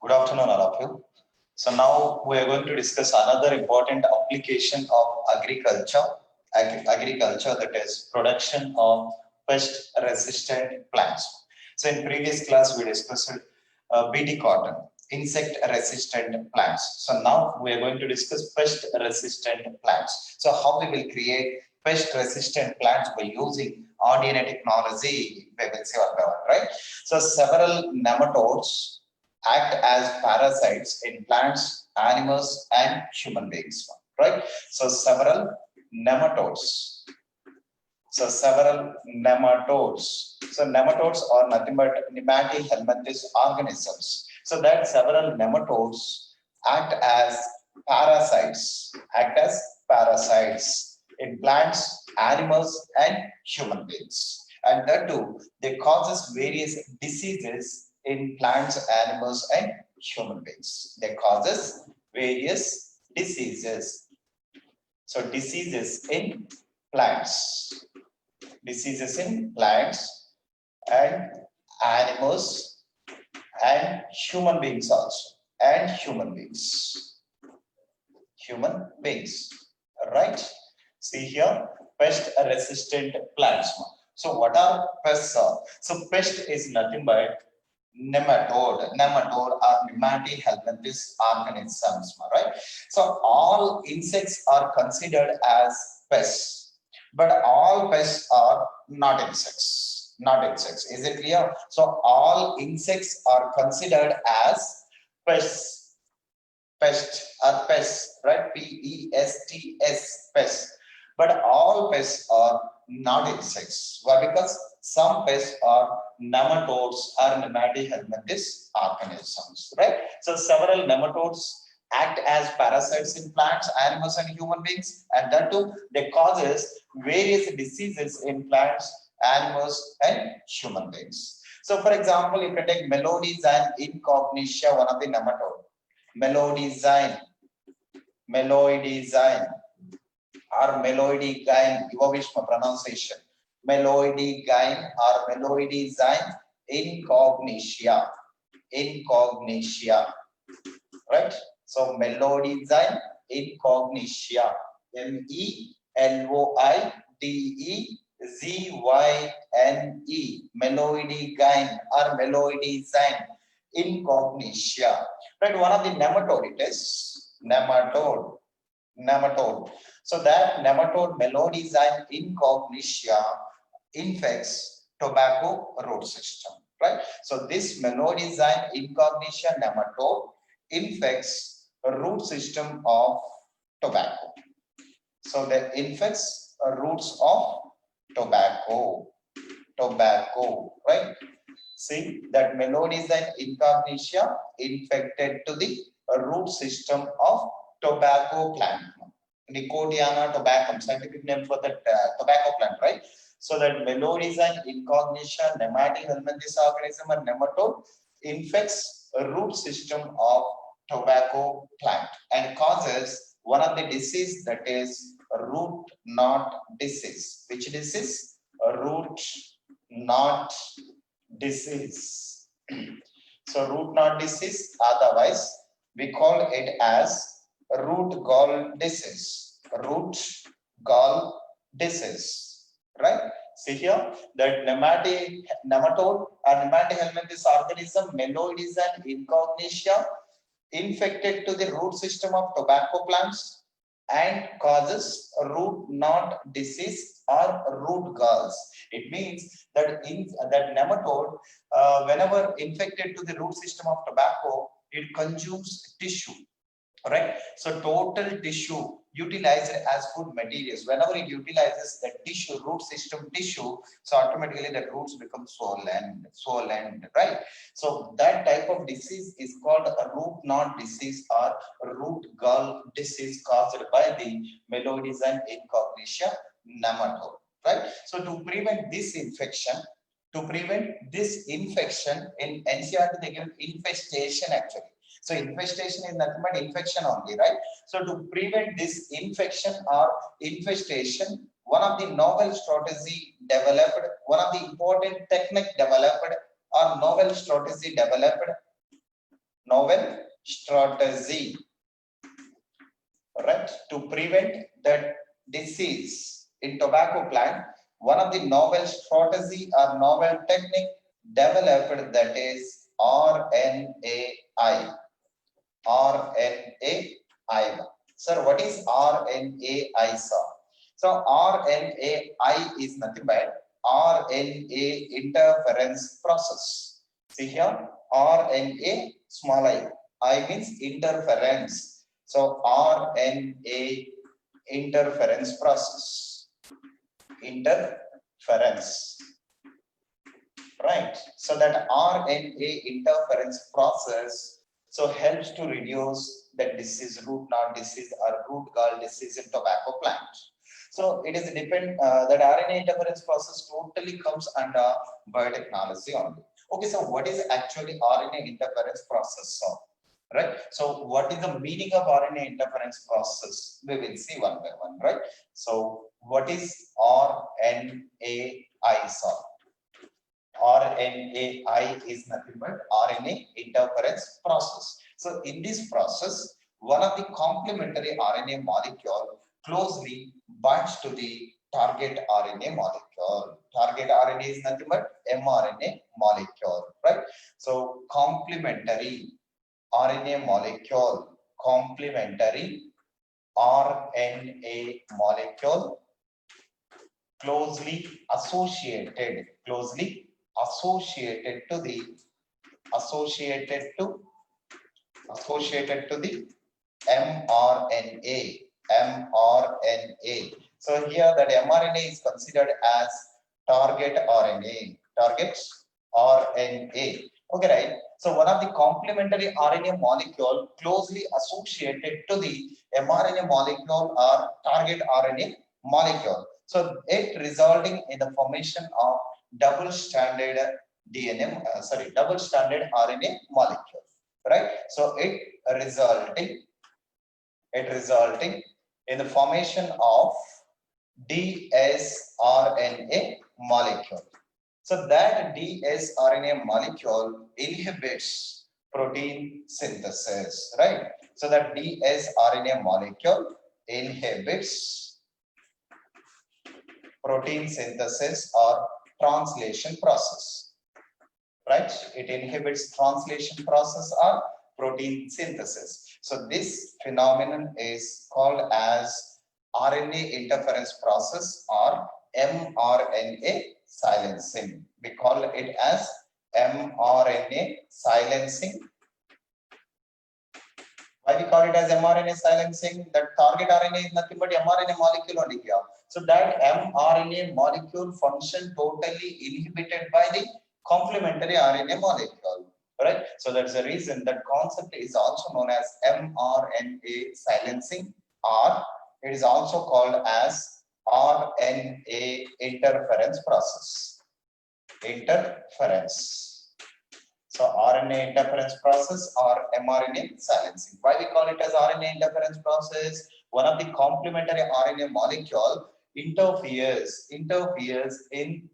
Good afternoon, all of you. So now we are going to discuss another important application of agriculture, that is production of pest-resistant plants. So in previous class we discussed BT cotton, insect-resistant plants. So now we are going to discuss pest-resistant plants. So how we will create pest-resistant plants by using RDNA technology, we will see what about, right? So several nematodes act as parasites in plants, animals, and human beings, right? So several nematodes. So nematodes are nothing but nematohelminthes organisms. So that several nematodes act as parasites, in plants, animals, and human beings. And that too, they causes various diseases in plants, animals, and human beings. They causes various diseases. So diseases in plants and animals and human beings also, and human beings, right? See here, pest resistant plants. So what are pests? So pest is nothing but nematode or nematohelminthes organisms, right? So all insects are considered as pests, but all pests are not insects. Is it clear? So all insects are considered as pests. Pests, right? Pests, pests. But all pests are not insects. Why? Because some pests are nematodes or nematohelminthes organisms, right? So several nematodes act as parasites in plants, animals, and human beings, and that too they causes various diseases in plants, animals, and human beings. So, for example, if you take Melodyzyme incognitia, one of the nematode, Melodyzyme or Melodyzyme, your wish for pronunciation, Melodyzyme or Melodyzyme incognitia, right? So Melodyzyme incognitia, Melodyzyme, Melodyzyme or Melodyzyme incognitia, right? One of the nematode, it is nematode. So that nematode Melodyzyme incognitia infects tobacco root system, right? So this Melodyzyme incognitia nematode infects root system of tobacco. So that infects roots of tobacco, right? See that Melodyzyme incognitia infected to the root system of tobacco plant. Nicotiana tobacco, scientific name for that tobacco plant, right? So that Melodyzyme incognitia nematohelminthes organism and nematode infects a root system of tobacco plant and causes one of the disease, that is root knot disease. Which disease? Root knot disease. So root knot disease, otherwise we call it as root gall disease. Root gall disease, right? See here that nematode or nematohelminthes organism Melodyzyme incognitia infected to the root system of tobacco plants and causes root knot disease or root galls. It means that that nematode, whenever infected to the root system of tobacco, it consumes tissue, right? So total tissue utilized as food materials. Whenever it utilizes the tissue, root system tissue, so automatically the roots become swollen, right? So that type of disease is called a root knot disease or root gall disease caused by the Melodyzyme incognitia nematode, right? So to prevent this infection, in NCERT they give infestation actually. So infestation is nothing but infection only, right? So to prevent this infection or infestation, one of the novel strategy developed, one of the important technique developed or novel strategy developed novel strategy, right, to prevent the disease in tobacco plant. One of the novel strategy or novel technique developed, that is RNAi. RNAi. Sir, what is RNAi, sir? So RNAi is nothing but RNA interference process. See here, RNA small I means interference. So RNA interference process. Interference. Right. So that RNA interference process so helps to reduce the disease, root knot disease or root gall disease in tobacco plant. So it is depend that RNA interference process totally comes under biotechnology only. Okay, so what is actually RNA interference process? So, right. So what is the meaning of RNA interference process? We will see one by one, right? So what is RNAi? So RNAi is nothing but RNA interference process. So in this process, one of the complementary RNA molecule closely binds to the target RNA molecule. Target RNA is nothing but mRNA molecule, right? So complementary RNA molecule, complementary RNA molecule closely associated to the mRNA. So here that mRNA is considered as target RNA. Okay, right? So one of the complementary RNA molecule closely associated to the mRNA molecule or target RNA molecule. So it resulting in the formation of double stranded RNA molecule, right? So it resulting in the formation of dsRNA molecule. So that dsRNA molecule inhibits protein synthesis, right? So that dsRNA molecule inhibits protein synthesis or translation process, right? It inhibits translation process or protein synthesis. So this phenomenon is called as RNA interference process or mRNA silencing. We call it as mRNA silencing. Why we call it as mRNA silencing? That target RNA is nothing but mRNA molecule only here. So that mRNA molecule function totally inhibited by the complementary RNA molecule, right? So that's the reason that concept is also known as mRNA silencing, or it is also called as RNA interference process. Interference. So RNA interference process or mRNA silencing. Why we call it as RNA interference process? One of the complementary RNA molecule interferes in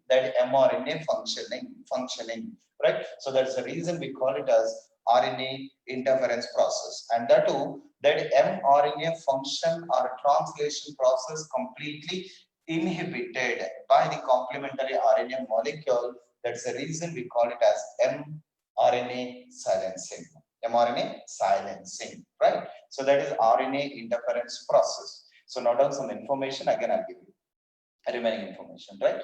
that mRNA functioning, right? So that's the reason we call it as RNA interference process. And that too, that mRNA function or translation process completely inhibited by the complementary RNA molecule. That's the reason we call it as mRNA silencing. mRNA silencing, right? So that is RNA interference process. So note down some information, again I'll give you remaining information, right?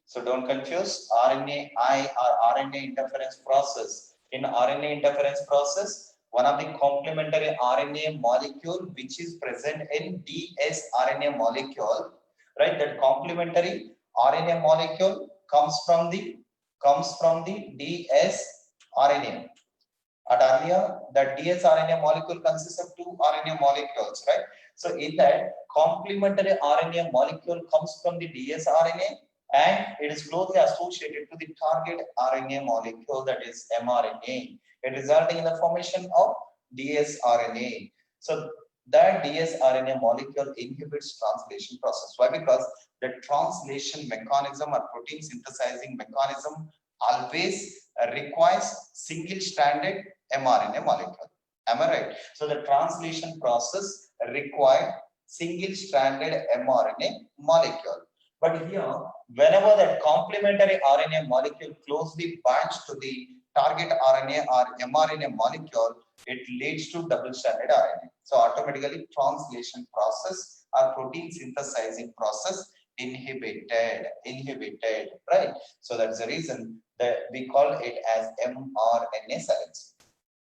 So don't confuse RNAi or RNA interference process. In RNA interference process, one of the complementary RNA molecule which is present in dsRNA molecule, right? That complementary RNA molecule comes from the dsRNA. At earlier, the dsRNA molecule consists of two RNA molecules, right? So in that, complementary RNA molecule comes from the dsRNA and it is closely associated to the target RNA molecule, that is mRNA. It resulting in the formation of dsRNA. So that dsRNA molecule inhibits translation process. Why? Because the translation mechanism or protein synthesizing mechanism always requires single-stranded mRNA molecule. Am I right? So the translation process required single-stranded mRNA molecule. But here, whenever that complementary RNA molecule closely binds to the target RNA or mRNA molecule, it leads to double-stranded RNA. So automatically translation process or protein synthesizing process inhibited, right? So that's the reason that we call it as mRNA silencing.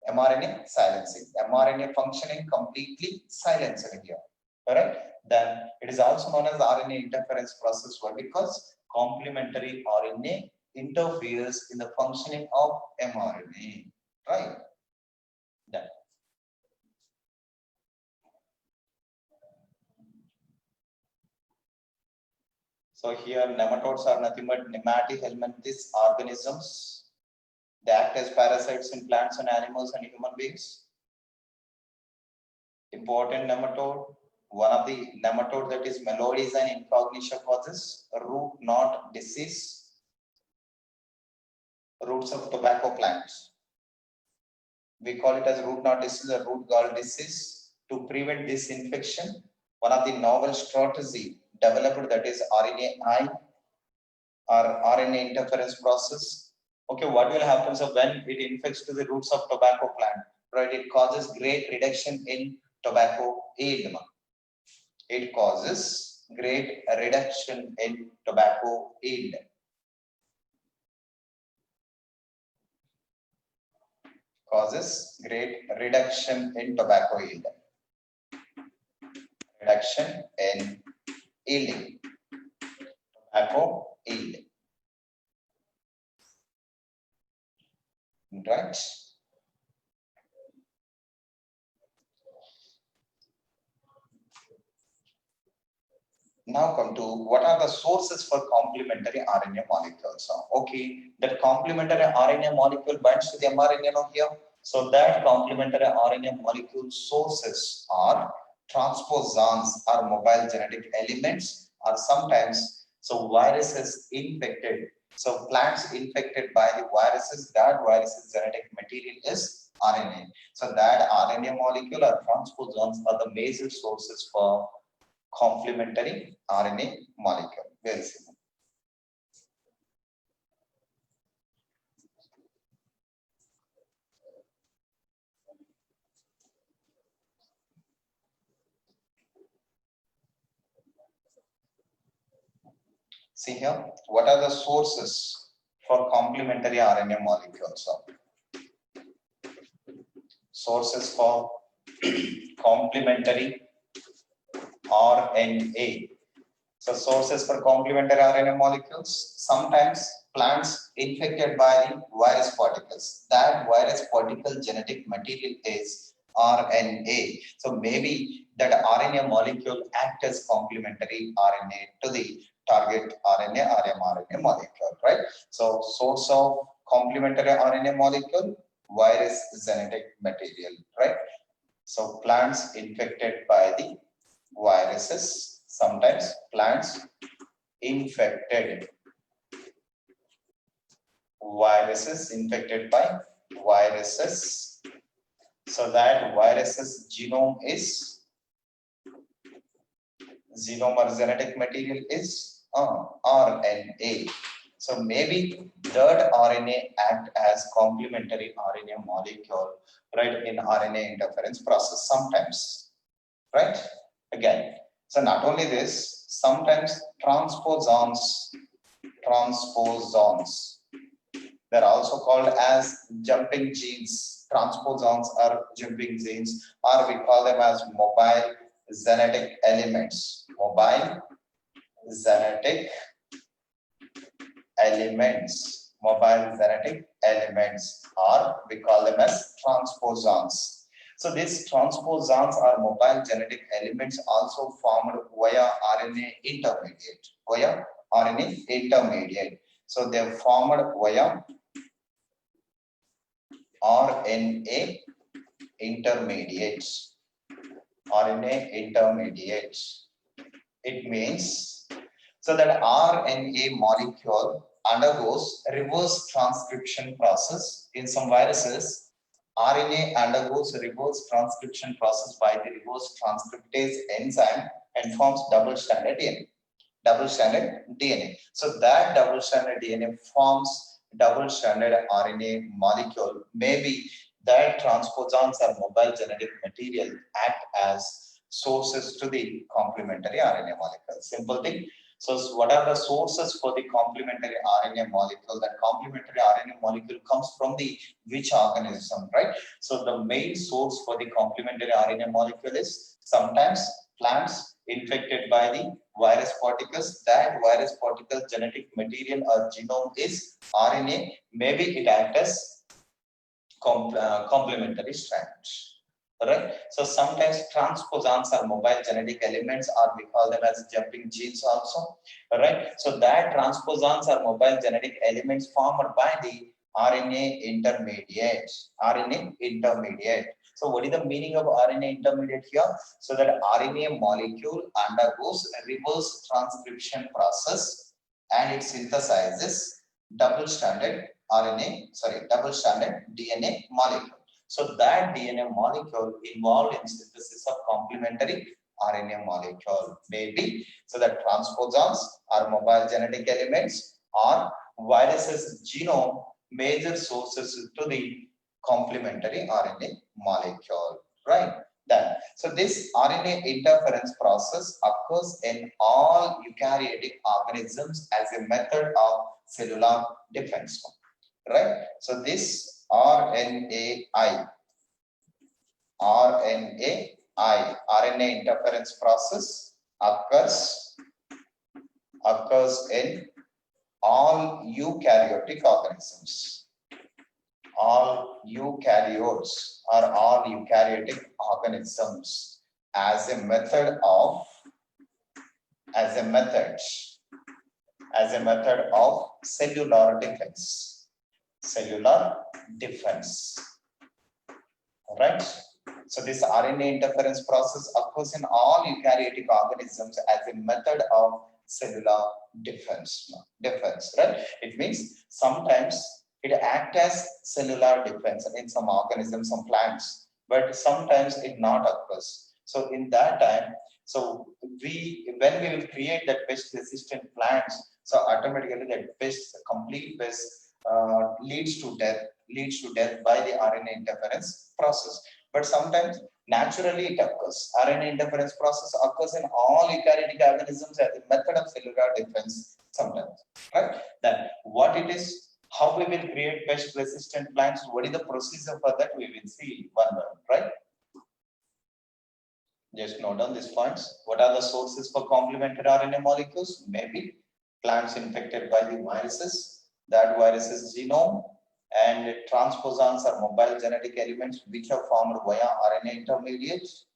mRNA silencing. mRNA functioning completely silenced here. Alright? Then it is also known as RNA interference process. Why? Because complementary RNA interferes in the functioning of mRNA. Right? Then. So here nematodes are nothing but nematic helminthes organisms. They act as parasites in plants and animals and human beings. Important nematode. One of the nematode that is Meloides and incognitia causes root knot disease. Roots of tobacco plants. We call it as root knot disease or root gall disease. To prevent this infection, one of the novel strategy developed, that is RNAi or RNA interference process. Okay, what will happen? So when it infects to the roots of tobacco plant, right, it causes great reduction in tobacco yield. It causes great reduction in tobacco yield. Causes great reduction in tobacco yield. Reduction in yielding. Tobacco yield. Right? Now come to what are the sources for complementary RNA molecules. Okay, that complementary RNA molecule binds to the mRNA here. So that complementary RNA molecule sources are transposons or mobile genetic elements, or sometimes so viruses infected. So plants infected by the viruses, that virus's genetic material is RNA. So that RNA molecule or transposons are the major sources for complementary RNA molecule. Very simple. See here, what are the sources for complementary RNA molecules? Sources for complementary RNA. So sources for complementary RNA molecules, sometimes plants infected by the virus particles. That virus particle genetic material is RNA. So maybe that RNA molecule acts as complementary RNA to the target RNA or mRNA molecule, right? So source of complementary RNA molecule, virus genetic material, right? So plants infected by the viruses, sometimes plants infected viruses, infected by viruses. So that virus's genome or genetic material is RNA. So maybe that RNA act as complementary RNA molecule, right, in RNA interference process sometimes, right? Again, so not only this, sometimes transposons, they're also called as jumping genes. Transposons are jumping genes, or we call them as mobile genetic elements. Mobile genetic elements. Mobile genetic elements, or we call them as transposons. So these transposons or mobile genetic elements also formed via RNA intermediate. Via RNA intermediate. So they are formed via RNA intermediates. RNA intermediates. It means so that RNA molecule undergoes reverse transcription process. In some viruses, RNA undergoes a reverse transcription process by the reverse transcriptase enzyme and forms double-stranded DNA. Double-stranded DNA. So that double-stranded DNA forms double-stranded RNA molecule. Maybe that transposons or mobile genetic material act as sources to the complementary RNA molecule. Simple thing. So what are the sources for the complementary RNA molecule? That complementary RNA molecule comes from the which organism, right? So the main source for the complementary RNA molecule is sometimes plants infected by the virus particles. That virus particle genetic material or genome is RNA. Maybe it acts as complementary strands. Right. So sometimes transposons are mobile genetic elements, or we call them as jumping genes also. Right. So that transposons are mobile genetic elements formed by the RNA intermediate. RNA intermediate. So what is the meaning of RNA intermediate here? So that RNA molecule undergoes a reverse transcription process and it synthesizes double-stranded DNA molecule. So that DNA molecule involved in synthesis of complementary RNA molecule. Maybe so that transposons are mobile genetic elements or viruses genome major sources to the complementary RNA molecule. Right. Then, so this RNA interference process occurs in all eukaryotic organisms as a method of cellular defense. Right. So this RNA interference process occurs in all eukaryotic organisms. All eukaryotes are all eukaryotic organisms as a method of cellular defense. Cellular defense. All right. So this RNA interference process occurs in all eukaryotic organisms as a method of cellular defense. Right? It means sometimes it acts as cellular defense in some organisms, some plants, but sometimes it not occurs. So in that time, so when we will create that pest-resistant plants, so automatically that complete pest leads to death by the RNA interference process. But sometimes naturally it occurs. RNA interference process occurs in all eukaryotic organisms as a method of cellular defense sometimes. Right? Then what it is, how we will create pest-resistant plants, what is the procedure for that, we will see one by one, right? Just note down these points. What are the sources for complementary RNA molecules? Maybe plants infected by the viruses, that virus's genome, and transposons are mobile genetic elements which are formed via RNA intermediates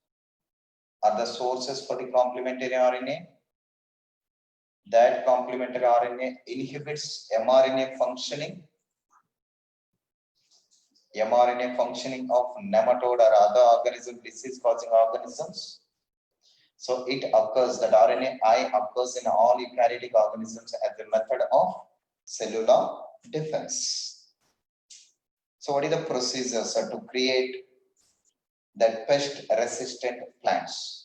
are the sources for the complementary RNA. That complementary RNA inhibits mRNA functioning of nematode or other organism, disease-causing organisms. So it occurs, that RNAi occurs in all eukaryotic organisms as a method of cellular defense. So what is the procedure to create that pest-resistant plants?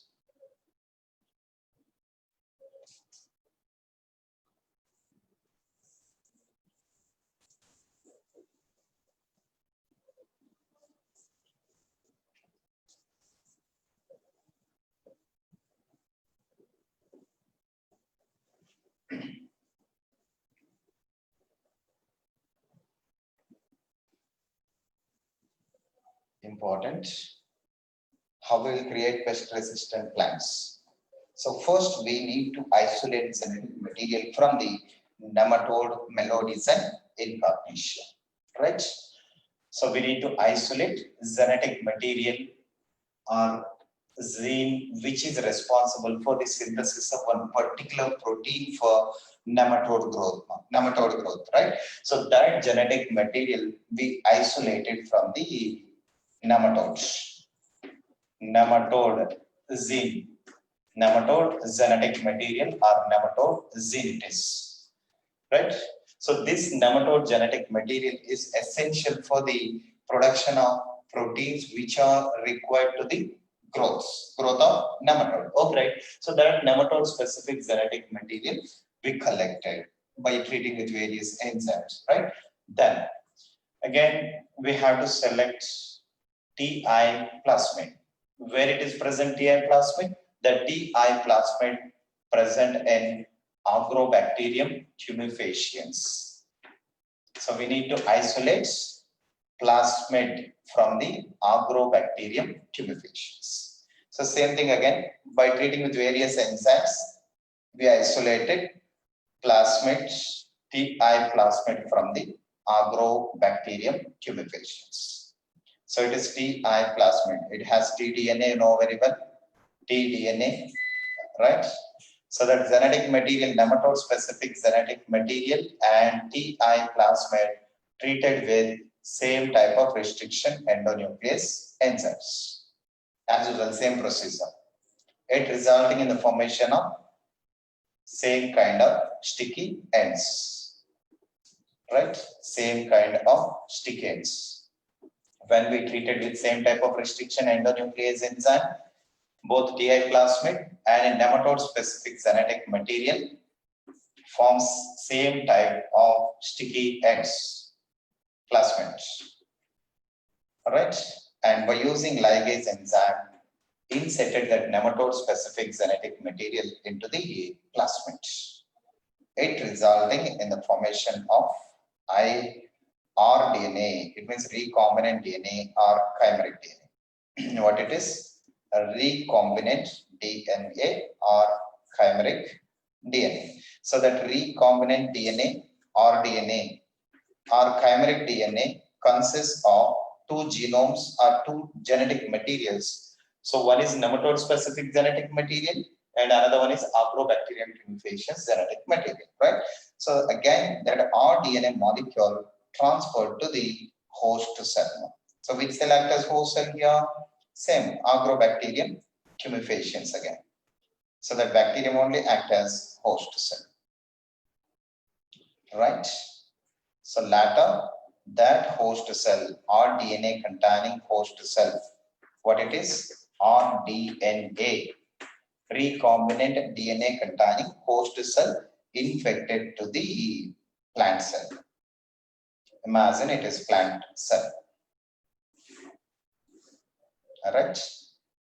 Important. How we will create pest-resistant plants? So first we need to isolate genetic material from the nematode Meloidezyme incarnatia, right? So we need to isolate genetic material or gene which is responsible for the synthesis of one particular protein for nematode growth, right? So that genetic material we isolated from the nematodes. Nematode gene. Nematode genetic material or nematode gene it is, right? So this nematode genetic material is essential for the production of proteins which are required to the growth of nematode. Okay, right. So that nematode specific genetic material we collected by treating with various enzymes, right? Then again we have to select TI plasmid. Where it is present TI plasmid? The TI plasmid present in Agrobacterium tumefaciens. So we need to isolate plasmid from the Agrobacterium tumefaciens. So same thing again, by treating with various enzymes, we isolated plasmid, TI plasmid from the Agrobacterium tumefaciens. So it is TI plasmid. It has tDNA, you know very well, tDNA, right? So that genetic material, nematode specific genetic material and TI plasmid treated with same type of restriction endonuclease enzymes. As usual, same procedure. It resulting in the formation of same kind of sticky ends, right? Same kind of sticky ends. When we treated with same type of restriction endonuclease enzyme, both TI plasmid and nematode specific genetic material forms same type of sticky ends, plasmids. Alright, and by using ligase enzyme, inserted that nematode specific genetic material into the plasmid. It resulting in the formation of rDNA. It means recombinant DNA or chimeric DNA. What it is? A recombinant DNA or chimeric DNA. So that recombinant DNA or DNA or chimeric DNA consists of two genomes or two genetic materials. So one is nematode specific genetic material and another one is Agrobacterium tumefaciens genetic material, right? So again, that rDNA molecule transferred to the host cell. So which cell acts as host cell here? Same, Agrobacterium tumefaciens again. So that bacterium only act as host cell, right? So later, that host cell or DNA containing host cell, what it is? rDNA, recombinant DNA containing host cell infected to the plant cell. Imagine it is plant cell. Alright.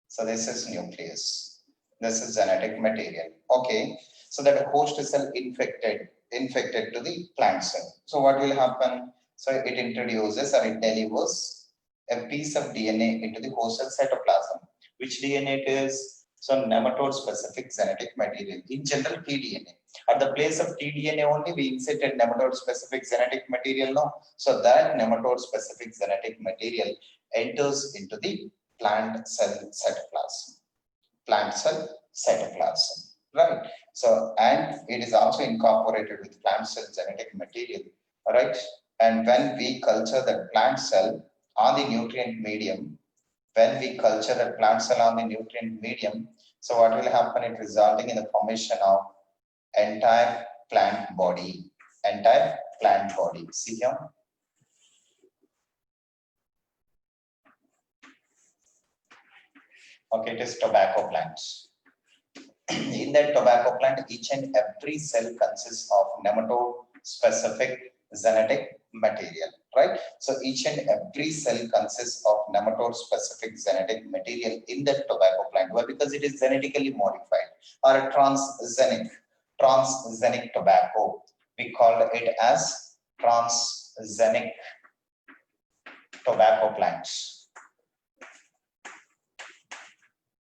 So this is nucleus. This is genetic material. Okay. So that host cell infected to the plant cell. So what will happen? So it introduces or it delivers a piece of DNA into the host cell cytoplasm. Which DNA it is? So nematode specific genetic material. In general, tDNA. At the place of tDNA only, we inserted nematode specific genetic material now. So that nematode specific genetic material enters into the plant cell cytoplasm. Plant cell cytoplasm, right? So, and it is also incorporated with plant cell genetic material, right? And when we culture the plant cell on the nutrient medium, when we culture the plant cell on the nutrient medium, so what will happen? It resulting in the formation of entire plant body, entire plant body. See here. Okay, it is tobacco plants. In that tobacco plant, each and every cell consists of nematode specific genetic material, right? So each and every cell consists of nematode specific genetic material in that tobacco plant. Why? Because it is genetically modified or a transgenic tobacco. We call it as transgenic tobacco plants.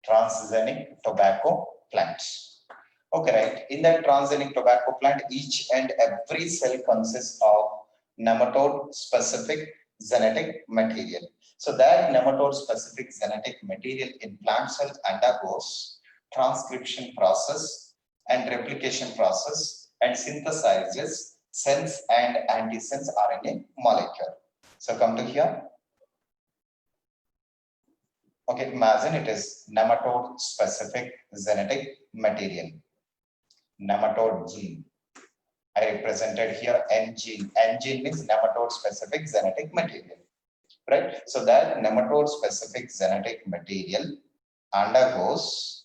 Transgenic tobacco plants. Okay, right. In that transgenic tobacco plant, each and every cell consists of nematode specific genetic material. So that nematode specific genetic material in plant cells undergoes transcription process and replication process and synthesizes sense and antisense RNA molecule. So come to here. Okay, imagine it is nematode specific genetic material. Nematode gene. I represented here N gene. N gene means nematode specific genetic material, right? So that nematode specific genetic material undergoes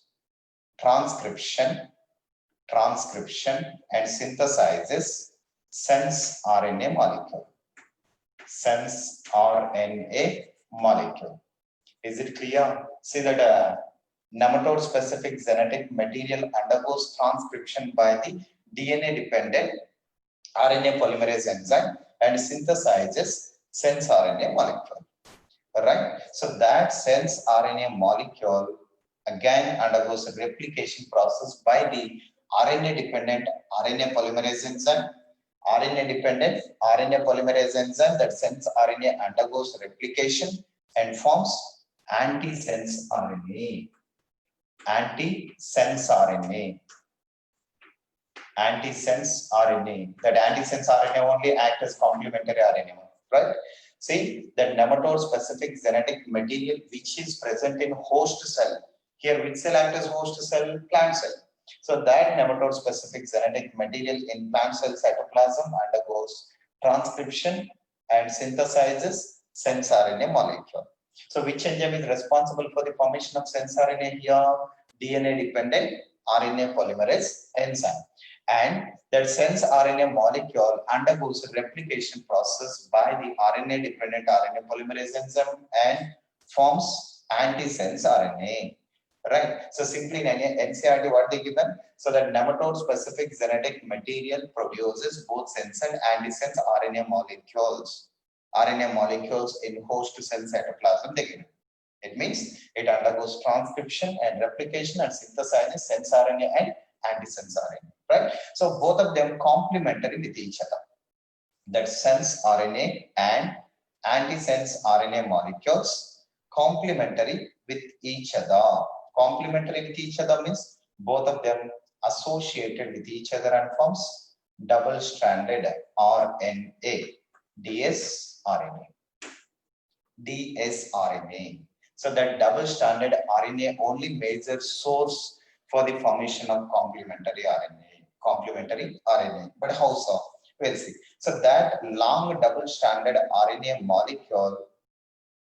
transcription and synthesizes sense RNA molecule. Sense RNA molecule. Is it clear? See that nematode specific genetic material undergoes transcription by the DNA dependent RNA polymerase enzyme and synthesizes sense RNA molecule. Right? So that sense RNA molecule again undergoes a replication process by the RNA dependent RNA polymerase enzyme. RNA dependent RNA polymerase enzyme, that sense RNA undergoes replication and forms antisense RNA. Antisense RNA. Antisense RNA. That antisense RNA only acts as complementary RNA, right? See that nematode specific genetic material which is present in host cell. Here, which cell acts as host cell? Plant cell. So that nematode specific genetic material in plant cell cytoplasm undergoes transcription and synthesizes sense RNA molecule. So which enzyme is responsible for the formation of sense RNA here? DNA dependent RNA polymerase enzyme. And that sense RNA molecule undergoes a replication process by the RNA dependent RNA polymerase enzyme and forms antisense RNA. Right. So simply in NCERT, what they given? So that nematode specific genetic material produces both sense and antisense RNA molecules. RNA molecules in host cell cytoplasm they given. It means it undergoes transcription and replication and synthesizes sense RNA and antisense RNA. Right. So both of them complementary with each other. That sense RNA and antisense RNA molecules complementary with each other. Complementary with each other means both of them associated with each other and forms double-stranded RNA, dsRNA. dsRNA. So that double-stranded RNA only major source for the formation of complementary RNA. But how so? We'll see. So that long double-stranded RNA molecule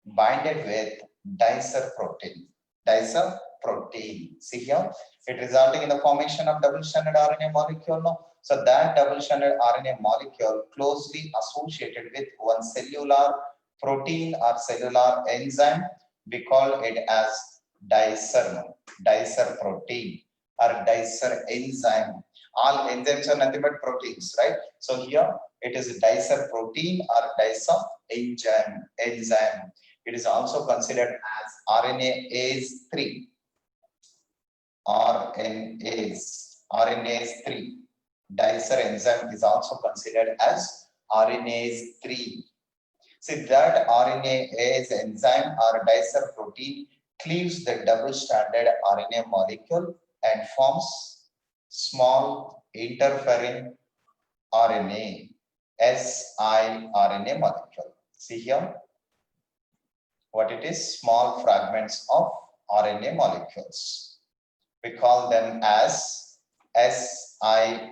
binded with dicer protein. Dicer protein. See here, it resulting in the formation of double-stranded RNA molecule. No? So that double-stranded RNA molecule closely associated with one cellular protein or cellular enzyme. We call it as dicer protein or dicer enzyme. All enzymes are nothing but proteins, right? So here it is a dicer protein or dicer enzyme. It is also considered as RNase 3. RNase 3. Dicer enzyme is also considered as RNase 3. See that RNase enzyme or dicer protein cleaves the double-stranded RNA molecule and forms small interfering RNA, siRNA molecule. See here what it is, small fragments of RNA molecules. We call them as siRNA.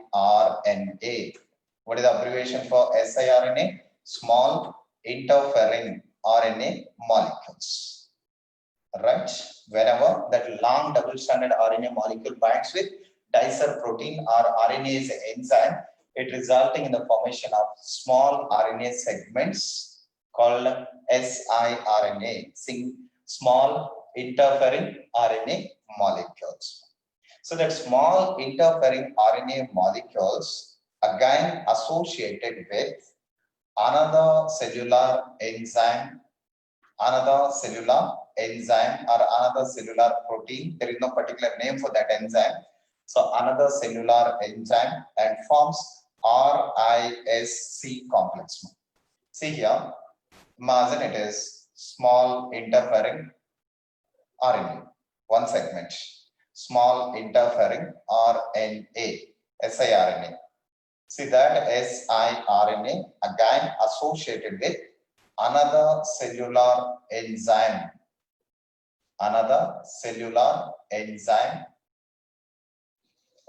What is the abbreviation for siRNA? Small interfering RNA molecules. Right? Whenever that long double-stranded RNA molecule binds with dicer protein or RNase enzyme, it resulting in the formation of small RNA segments called siRNA, small interfering RNA molecules. So that small interfering RNA molecules again associated with another cellular enzyme or another cellular protein. There is no particular name for that enzyme. So another cellular enzyme and forms RISC complex. See here, imagine it is small interfering RNA, one segment, small interfering RNA, siRNA. See that siRNA again associated with another cellular enzyme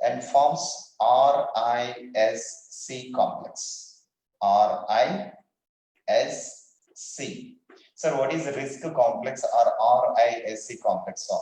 and forms RISC complex. RISC. So what is RISC complex or RISC complex of?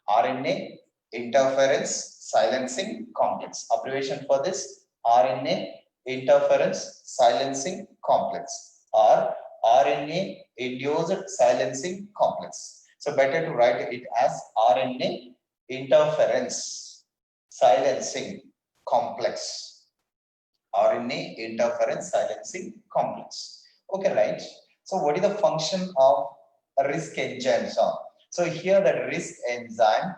RNA interference silencing complex. Abbreviation for this, RNA interference silencing complex or RNA induced silencing complex. So better to write it as RNA interference silencing complex. RNA interference silencing complex. Okay, right? So what is the function of a RISC enzyme? So here the RISC enzyme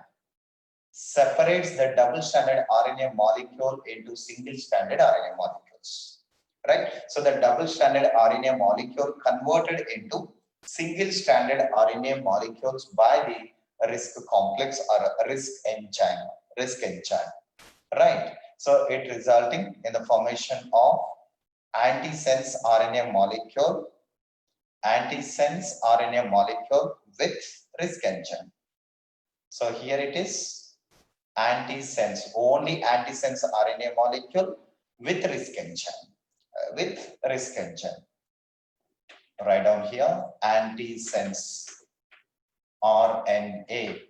separates the double-stranded RNA molecule into single-stranded RNA molecules, right? So the double-stranded RNA molecule converted into single-stranded RNA molecules by the RISC complex or RISC enzyme, right? So it resulting in the formation of antisense RNA molecule with RISC enzyme. So here it is antisense RNA molecule with RISC enzyme. Write down here antisense RNA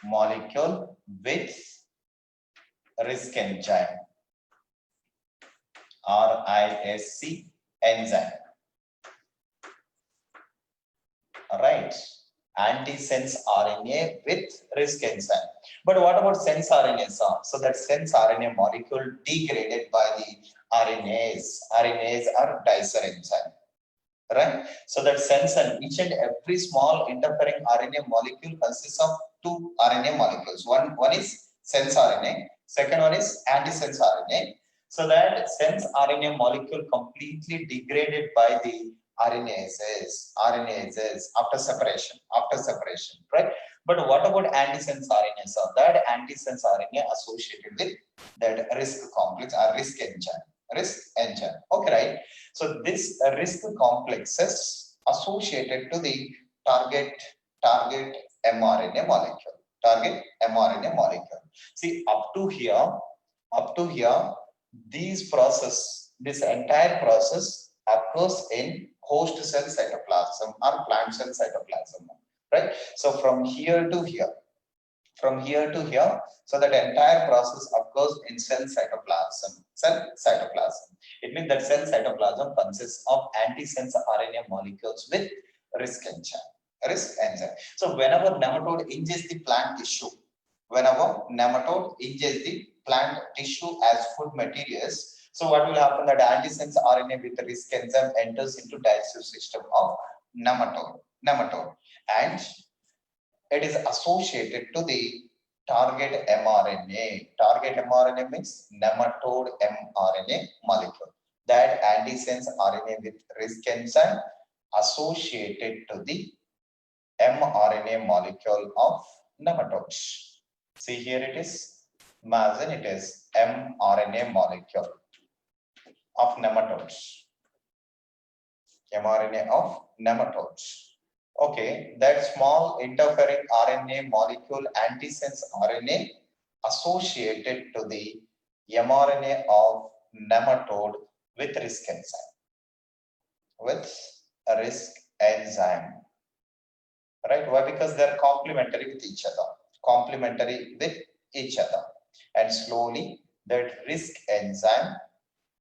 molecule with RISC enzyme, RISC enzyme. Right, antisense RNA with RISC enzyme. But what about sense RNA? So that sense RNA molecule degraded by the RNAs are dicer enzyme, right? So that sense, and each and every small interfering RNA molecule consists of two RNA molecules. One is sense RNA, second one is antisense RNA. So that sense RNA molecule completely degraded by the RNases after separation, right? But what about antisense RNA? So that antisense RNA associated with that RISC complex or RISC enzyme. Okay, right? So this RISC complexes associated to the target mRNA molecule. See, up to here, this entire process occurs in host cell cytoplasm or plant cell cytoplasm, right? So from here to here, so that entire process occurs in cell cytoplasm. It means that cell cytoplasm consists of antisense RNA molecules with RISC enzyme. So whenever nematode ingests the plant tissue, as food materials, so what will happen? That antisense RNA with the RISC enzyme enters into digestive system of nematode, and it is associated to the target mRNA. Target mRNA means nematode mRNA molecule. That antisense RNA with RISC enzyme associated to the mRNA molecule of nematodes. See, here it is. Imagine it is mRNA molecule of nematodes. mRNA of nematodes. Okay, that small interfering RNA molecule, antisense RNA, associated to the mRNA of nematode with RISC enzyme. Right? Why? Because they are complementary with each other. And slowly that RISC enzyme,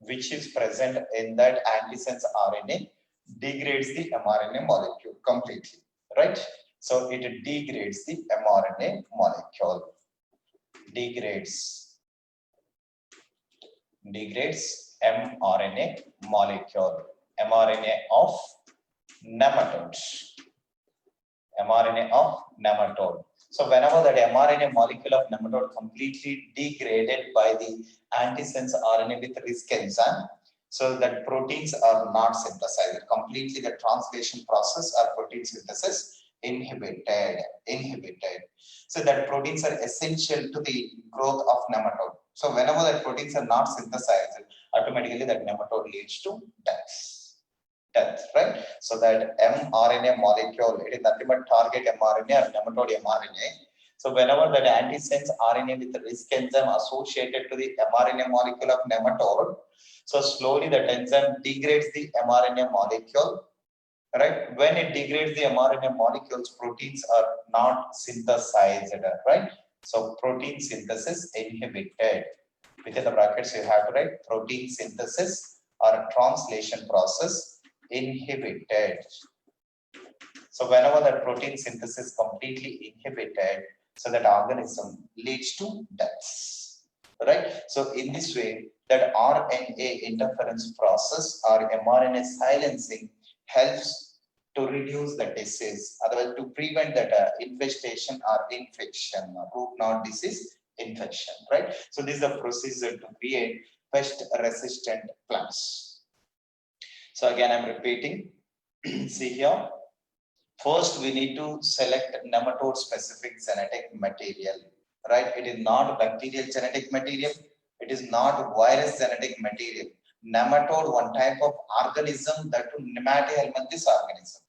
which is present in that antisense RNA, degrades the mRNA molecule completely, right? So it degrades the mRNA molecule, degrades mRNA molecule, mRNA of nematodes, So whenever that mRNA molecule of nematode completely degraded by the antisense RNA with RISC enzyme, so that proteins are not synthesized. Completely the translation process or protein synthesis inhibited. So that proteins are essential to the growth of nematode. So whenever that proteins are not synthesized, automatically that nematode leads to death, right? So that mRNA molecule, it is nothing but target mRNA or nematode mRNA. So whenever that antisense RNA with the risk enzyme associated to the mRNA molecule of nematode, so slowly that enzyme degrades the mRNA molecule, right? When it degrades the mRNA molecules, proteins are not synthesized, right? So protein synthesis inhibited. Within the brackets, you have to write protein synthesis or translation process inhibited. So whenever that protein synthesis completely inhibited, so that organism leads to death, right? So in this way, that RNA interference process or mRNA silencing helps to reduce the disease, otherwise to prevent that infestation or infection, root knot disease infection, right? So this is a procedure to create pest-resistant plants. So again, I'm repeating. See here. First, we need to select nematode specific genetic material, right? It is not bacterial genetic material. It is not virus genetic material. Nematode, one type of organism, that to Nematihelminthes organism.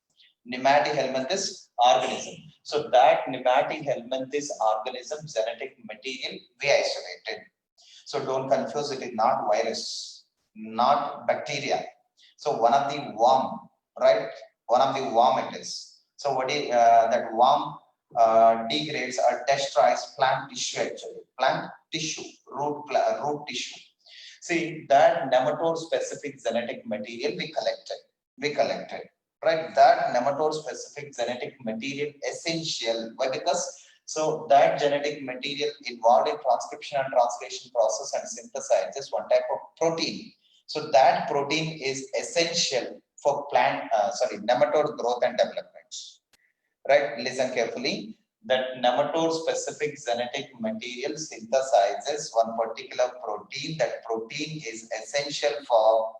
Nematihelminthes organism. So that Nematihelminthes organism genetic material we isolated. So don't confuse, it is not virus, not bacteria. So one of the worm, right? One of the worm it is. So what is that worm degrades or destroys plant tissue actually, plant tissue, root tissue. See that nematode specific genetic material we collected, right? That nematode specific genetic material essential. Why? Because so that genetic material involved in transcription and translation process and synthesizes one type of protein. So that protein is essential for nematode growth and development. Right? Listen carefully. That nematode specific genetic material synthesizes one particular protein. That protein is essential for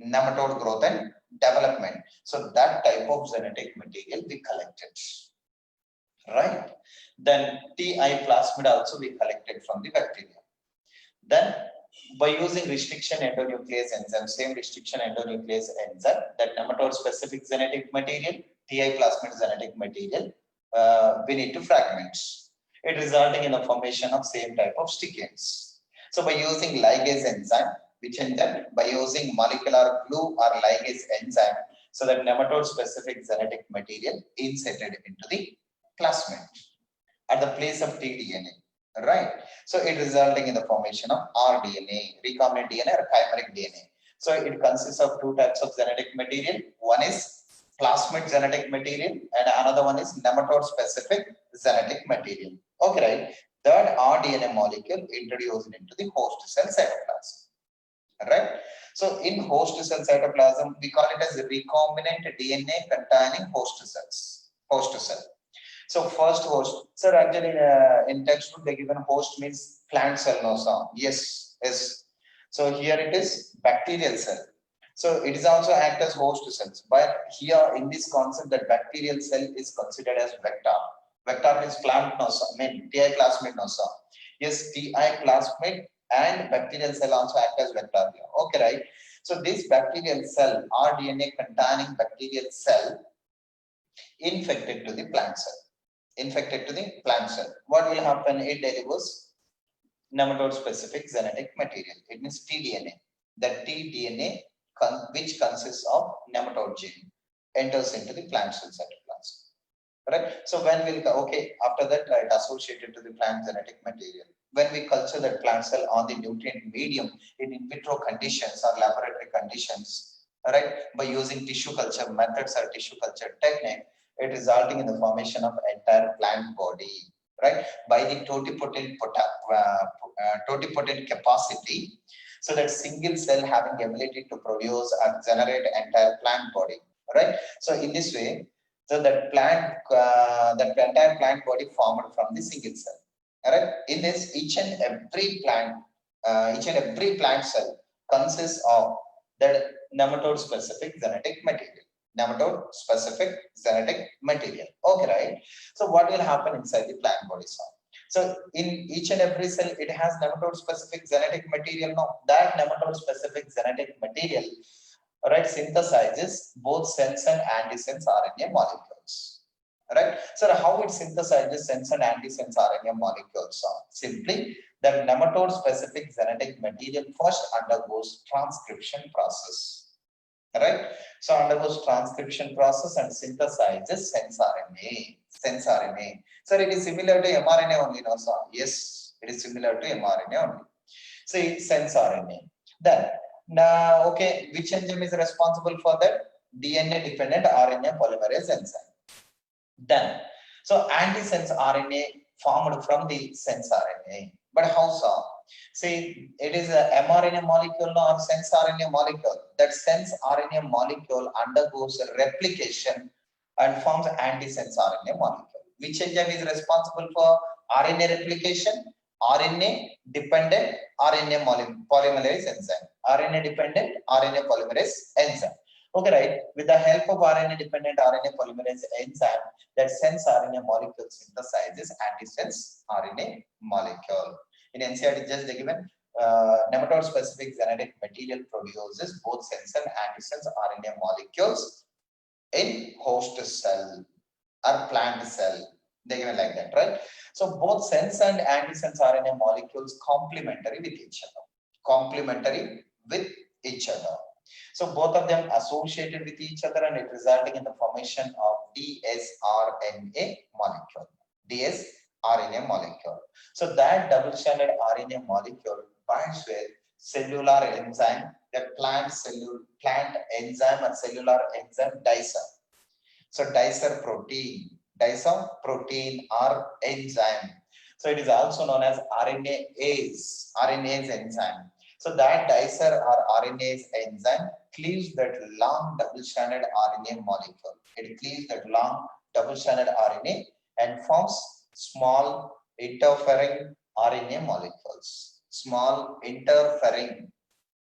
nematode growth and development. So that type of genetic material we collected. Right? Then TI plasmid also we collected from the bacteria. Then by using restriction endonuclease enzyme, same restriction endonuclease enzyme, that nematode specific genetic material, TI plasmid genetic material, we need to fragment it, resulting in the formation of same type of stick ends. So by using ligase enzyme, which enzyme? By using molecular glue or ligase enzyme, so that nematode specific genetic material inserted into the plasmid at the place of tDNA, right? So it resulting in the formation of rDNA, recombinant DNA or chimeric DNA. So it consists of two types of genetic material. One is plasmid genetic material and another one is nematode specific genetic material. Okay, right? That rDNA molecule introduced into the host cell cytoplasm, right? So in host cell cytoplasm, we call it as recombinant DNA containing host cells, host cell. So first host, sir, actually in textbook they given host means plant cell, no sir. Yes, yes. So here it is bacterial cell. So it is also act as host cells. But here in this concept, that bacterial cell is considered as vector. Vector means plant, no sir. I mean TI plasmid, no sir. Yes, TI plasmid and bacterial cell also act as vector here. Okay, right? So this bacterial cell, rDNA containing bacterial cell, infected to the plant cell. Infected to the plant cell. What will happen? It delivers nematode specific genetic material. It means tDNA. That tDNA which consists of nematode gene enters into the plant cell cytoplasm. Right? So when we'll okay, after that it associated to the plant genetic material. When we culture that plant cell on the nutrient medium in vitro conditions or laboratory conditions, right? By using tissue culture methods or tissue culture technique, it resulting in the formation of entire plant body, right? By the totipotent capacity, so that single cell having ability to produce and generate entire plant body, right? So in this way, so that entire plant body formed from the single cell, right? In this, each and every plant cell consists of that nematode specific genetic material. Nematode specific genetic material. Okay, right? So what will happen inside the plant body cell? So in each and every cell, it has nematode specific genetic material. No, that nematode specific genetic material, right, synthesizes both sense and antisense RNA molecules. right? So how it synthesizes sense and antisense RNA molecules are simply that nematode specific genetic material first undergoes transcription process, right? So undergoes transcription process and synthesizes sense RNA. Sense RNA. So it is similar to mRNA only, no, sir? Yes, it is similar to mRNA only. So it's sense RNA. Then, now, okay, which enzyme is responsible for that? DNA dependent RNA polymerase enzyme. Done. So antisense RNA formed from the sense RNA. But how so? See, it is a mRNA molecule or sense RNA molecule. That sense RNA molecule undergoes replication and forms antisense RNA molecule. Which enzyme is responsible for RNA replication? RNA dependent RNA polymerase enzyme. RNA dependent RNA polymerase enzyme. Okay, right? With the help of RNA dependent RNA polymerase enzyme, that sense RNA molecule synthesizes antisense RNA molecule. In NCERT, just given nematode specific genetic material produces both sense and antisense RNA molecules in host cell or plant cell. They given like that, right? So both sense and antisense RNA molecules complementary with each other. Complementary with each other. So both of them associated with each other and it resulting in the formation of dsRNA molecule. dsRNA molecule. So that double-stranded RNA molecule binds with cellular enzyme, the plant enzyme and cellular enzyme dicer. So dicer protein or enzyme. So it is also known as RNase enzyme. So that dicer or RNase enzyme cleaves that long double-stranded RNA molecule. It cleaves that long double-stranded RNA and forms small interfering RNA molecules. Small interfering,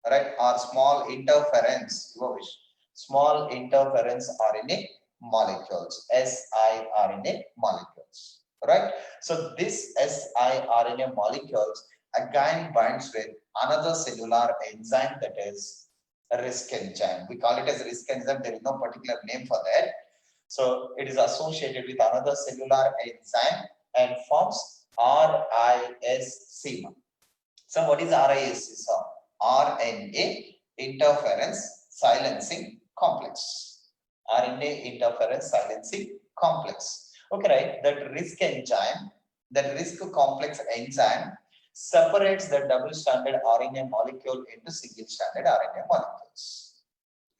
right? Or small interference, you wish. Small interference RNA molecules, siRNA molecules, right? So this siRNA molecules again binds with another cellular enzyme, that is a RISC enzyme. We call it as RISC enzyme. There is no particular name for that. So it is associated with another cellular enzyme and forms RISC. So what is RISC? RNA interference silencing complex. RNA interference silencing complex. Okay, right? That RISC enzyme, that RISC complex enzyme separates the double-stranded RNA molecule into single-stranded RNA molecules.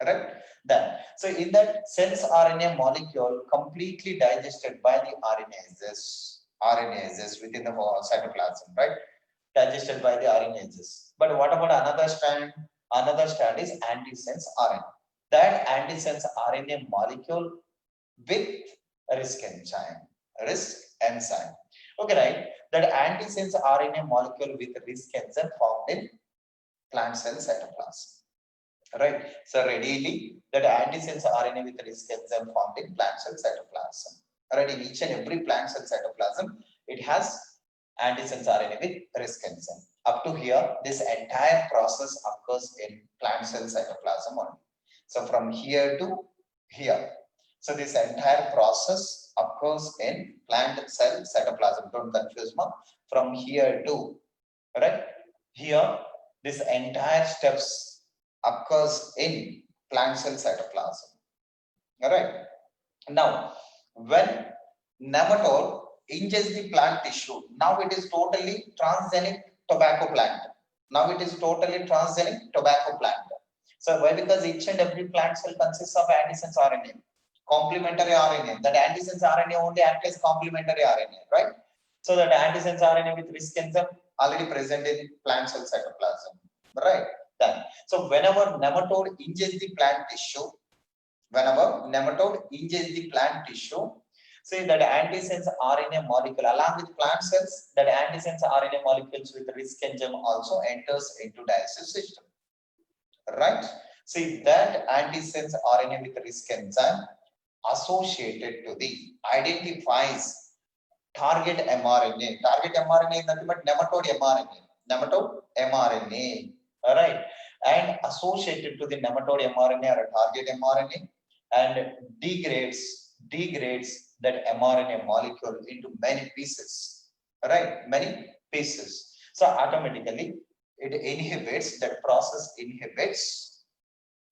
Correct? Then, so in that sense RNA molecule completely digested by the RNases within the cytoplasm, right? Digested by the RNases. But what about another strand? Another strand is antisense RNA. That antisense RNA molecule with RISC enzyme. Okay, right? That antisense RNA molecule with RISC enzyme formed in plant cell cytoplasm. Right? So readily, that antisense RNA with RISC enzyme formed in plant cell cytoplasm. Right? In each and every plant cell cytoplasm, it has antisense RNA with RISC enzyme. Up to here, this entire process occurs in plant cell cytoplasm only. So from here to here. So this entire process occurs in plant cell cytoplasm. Don't confuse me. From here to, right? Here, this entire steps occurs in plant cell cytoplasm. All right. Now, when nematode ingests the plant tissue, now it is totally transgenic tobacco plant. Now it is totally transgenic tobacco plant. So why? Because each and every plant cell consists of antisense RNA, complementary RNA. That antisense RNA only acts as complementary RNA, right? So that antisense RNA with RISC enzyme already present in plant cell cytoplasm, right? Done. So whenever nematode ingests the plant tissue, say that antisense RNA molecule along with plant cells, that antisense RNA molecules with RISC enzyme also enters into digestive system, right? See that antisense RNA with RISC enzyme associated to the identifies target mRNA. Target mRNA is nothing but nematode mRNA, all right? And associated to the nematode mRNA or a target mRNA and degrades degrades that mRNA molecule into many pieces, right? Many pieces. So automatically it inhibits, that process inhibits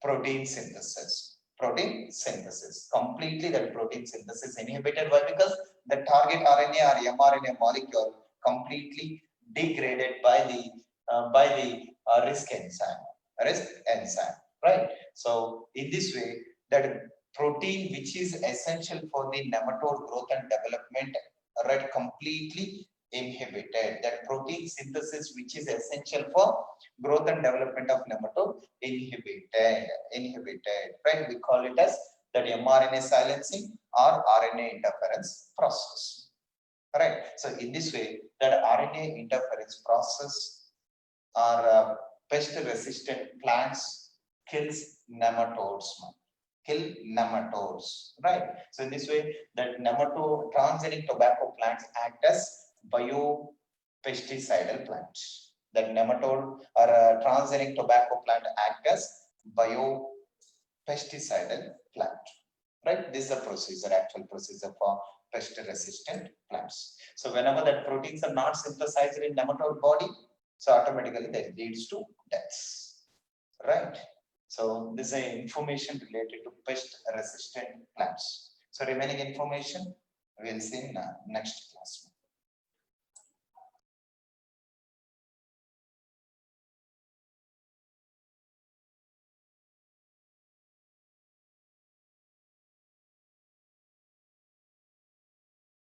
protein synthesis. Protein synthesis. Completely that protein synthesis inhibited. Why? Because the target RNA or mRNA molecule completely degraded by the risk enzyme. Risk enzyme. Right? So in this way, that protein which is essential for the nematode growth and development, right, completely inhibited. That protein synthesis which is essential for growth and development of nematode inhibited, right? We call it as that mRNA silencing or RNA interference process, right? So in this way, that RNA interference process or pest resistant plants kills nematodes, right? So in this way, that nematode transgenic tobacco plants act as biopesticidal plants. That nematode or transgenic tobacco plant act as biopesticidal plant, right? This is a procedure, actual procedure for pest resistant plants. So whenever that proteins are not synthesized in nematode body, so automatically that leads to deaths, right? So this is information related to pest resistant plants. So remaining information we'll see in next class.